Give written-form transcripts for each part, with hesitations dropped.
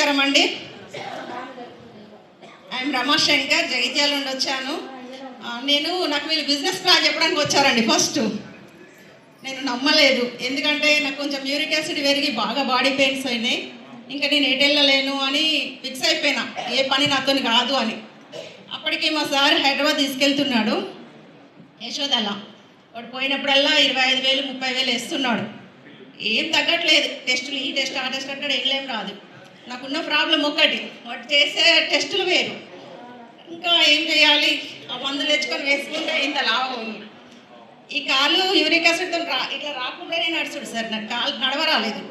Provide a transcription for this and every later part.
నమస్కారం అండి. ఐఎమ్ రమాశంకర్, జగిత్యాల నుండి వచ్చాను. నాకు వీళ్ళు బిజినెస్ ప్లాన్ చెప్పడానికి వచ్చారండి. ఫస్ట్ నేను నమ్మలేదు, ఎందుకంటే నాకు కొంచెం యూరిక్ యాసిడ్ పెరిగి బాగా బాడీ పెయిన్స్ అయినాయి. ఇంకా నేను ఎటు వెళ్ళలేను అని ఫిక్స్ అయిపోయినా, ఏ పని నాతో కాదు అని. అప్పటికి మా సార్ హైదరాబాద్ తీసుకెళ్తున్నాడు, యశోదలా. వాడు పోయినప్పుడల్లా 25,000 30,000 వేస్తున్నాడు. ఏం తగ్గట్లేదు. టెస్టులు, ఈ టెస్ట్ ఆ టెస్ట్ అంటాడు, ఏం రాదు. నాకున్న ప్రాబ్లం ఒకటి, వాడు చేసే టెస్టులు వేరు. ఇంకా ఏం చేయాలి, ఆ మందులు తెచ్చుకొని వేసుకుంటే ఇంత లాభం. ఈ కాలు యూరిక్ యాసిడ్తో ఇట్లా రాకుండానే నడుచుడు సార్. నాకు కాలు నడవరాలేదు.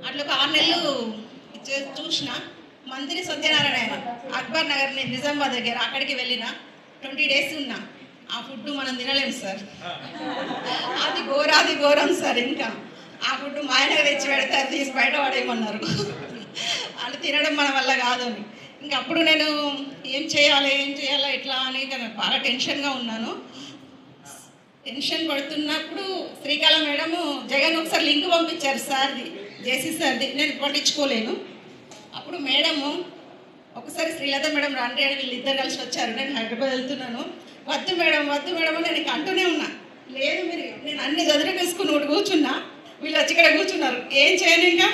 అట్లా ఒక 6 నెలలు చూసిన. మంత్రి సత్యనారాయణ అక్బర్ నగర్, నేను నిజామాబాద్ దగ్గర, అక్కడికి వెళ్ళిన 20 డేస్ ఉన్నా. ఆ ఫుడ్ మనం తినలేము సార్, అది ఘోరం సార్. ఇంకా ఆ ఫుడ్ మా ఆయన తెచ్చి పెడతారు, తీసి బయట పడేయమన్నారు. అది తినడం మన వల్ల కాదు అని. ఇంకా అప్పుడు నేను ఏం చేయాలి ఎట్లా అని బాగా టెన్షన్గా ఉన్నాను. టెన్షన్ పడుతున్నప్పుడు శ్రీకళ మేడము జగన్ ఒకసారి లింక్ పంపించారు సార్ది, జేసీ సార్ది. నేను పట్టించుకోలేను. అప్పుడు మేడము ఒకసారి శ్రీలత మేడం రండి అని వీళ్ళిద్దరు కలిసి వచ్చారు. నేను హైదరాబాద్ వెళ్తున్నాను, వద్దు మేడం నేను ఇక అంటూనే ఉన్నా. లేదు మీరు, నేను అన్ని చదువు తీసుకుని కూర్చున్నా, వీళ్ళు వచ్చి ఇక్కడ కూర్చున్నారు. ఏం చేయను ఇంకా.